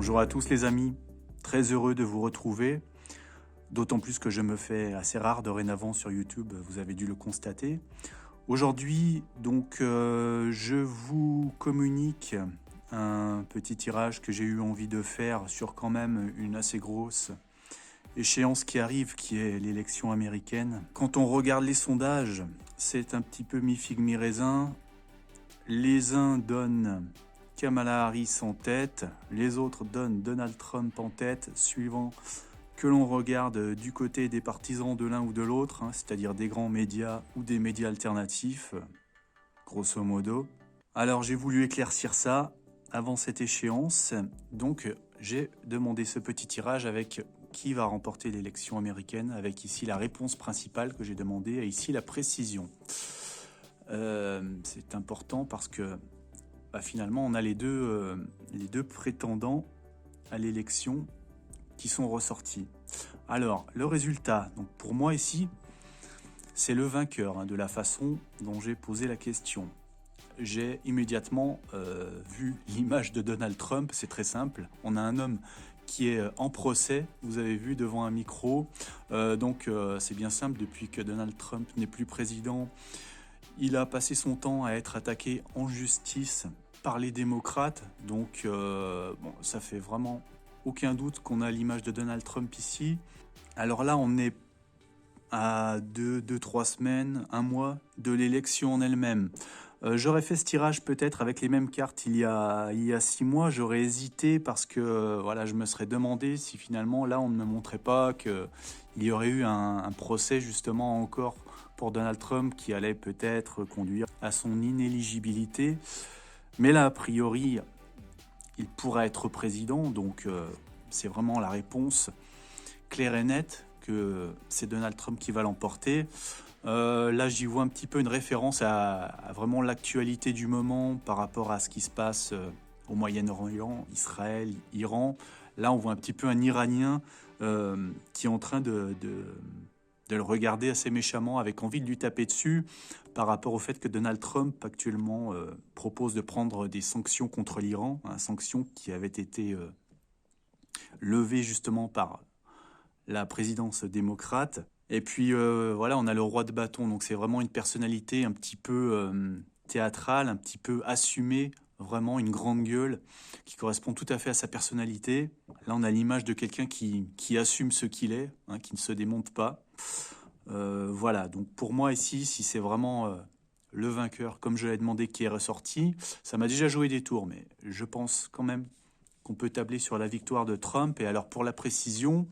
Bonjour à tous les amis, très heureux de vous retrouver, d'autant plus que je me fais assez rare dorénavant sur YouTube, vous avez dû le constater. Aujourd'hui, donc, je vous communique un petit tirage que j'ai eu envie de faire sur quand même une assez grosse échéance qui arrive, qui est l'élection américaine. Quand on regarde les sondages, c'est un petit peu mi-figue mi-raisin. Les uns donnent Kamala Harris en tête, les autres donnent Donald Trump en tête, suivant que l'on regarde du côté des partisans de l'un ou de l'autre, c'est-à-dire des grands médias ou des médias alternatifs, grosso modo. Alors j'ai voulu éclaircir ça avant cette échéance, donc j'ai demandé ce petit tirage avec qui va remporter l'élection américaine, avec ici la réponse principale que j'ai demandée et ici la précision. C'est important parce que finalement on a les deux prétendants à l'élection qui sont ressortis. Alors le résultat, donc pour moi ici, c'est le vainqueur de la façon dont j'ai posé la question. J'ai immédiatement vu l'image de Donald Trump, c'est très simple. On a un homme qui est en procès, vous avez vu, devant un micro. Donc c'est bien simple, depuis que Donald Trump n'est plus président, il a passé son temps à être attaqué en justice par les démocrates. Donc bon, ça fait vraiment aucun doute qu'on a l'image de Donald Trump ici. Alors là, on est à 2-3 semaines, un mois de l'élection en elle-même. J'aurais fait ce tirage peut-être avec les mêmes cartes il y a 6 mois. J'aurais hésité parce que voilà, je me serais demandé si finalement là on ne me montrait pas qu'il y aurait eu un procès justement encore pour Donald Trump qui allait peut-être conduire à son inéligibilité. Mais là, a priori, il pourrait être président, donc c'est vraiment la réponse claire et nette que c'est Donald Trump qui va l'emporter. Là, j'y vois un petit peu une référence à vraiment l'actualité du moment par rapport à ce qui se passe au Moyen-Orient, Israël, Iran. Là, on voit un petit peu un Iranien qui est en train de le regarder assez méchamment, avec envie de lui taper dessus par rapport au fait que Donald Trump actuellement propose de prendre des sanctions contre l'Iran, sanctions qui avaient été levées justement par la présidence démocrate. Et puis voilà, on a le roi de bâton, donc c'est vraiment une personnalité un petit peu théâtrale, un petit peu assumée, vraiment une grande gueule qui correspond tout à fait à sa personnalité. Là, on a l'image de quelqu'un qui assume ce qu'il est, qui ne se démonte pas. Voilà, donc pour moi ici, si c'est vraiment le vainqueur, comme je l'ai demandé, qui est ressorti, ça m'a déjà joué des tours, mais je pense quand même qu'on peut tabler sur la victoire de Trump. Et alors pour la précision,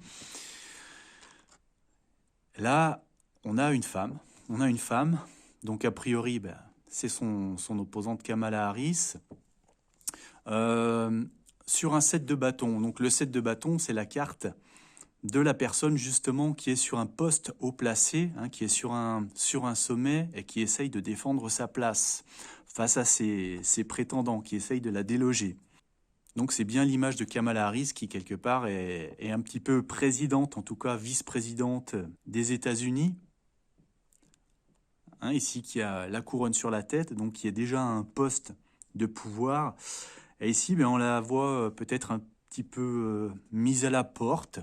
là, on a une femme, donc a priori, c'est son opposante Kamala Harris, sur un set de bâtons. Donc le set de bâtons, c'est la carte de la personne justement qui est sur un poste haut placé, qui est sur un sommet et qui essaye de défendre sa place face à ses prétendants, qui essayent de la déloger. Donc c'est bien l'image de Kamala Harris qui quelque part est un petit peu présidente, en tout cas vice-présidente des États-Unis. Ici qui a la couronne sur la tête, donc qui est déjà un poste de pouvoir. Et ici, on la voit peut-être un petit peu mise à la porte,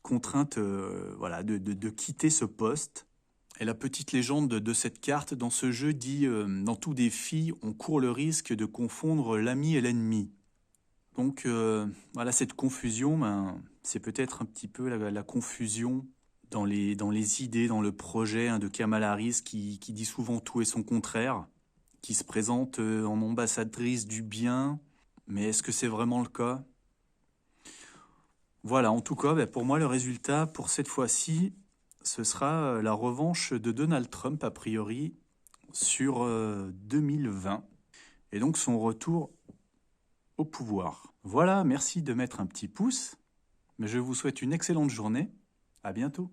contrainte voilà, de quitter ce poste. Et la petite légende de cette carte dans ce jeu dit dans tout défi, on court le risque de confondre l'ami et l'ennemi. Donc voilà, cette confusion, c'est peut-être un petit peu la confusion dans les idées, dans le projet de Kamala Harris qui dit souvent tout et son contraire, qui se présente en ambassadrice du bien. Mais est-ce que c'est vraiment le cas ? Voilà, en tout cas, pour moi, le résultat pour cette fois-ci, ce sera la revanche de Donald Trump, a priori, sur 2020. Et donc son retour au pouvoir. Voilà, merci de mettre un petit pouce. Mais je vous souhaite une excellente journée. À bientôt.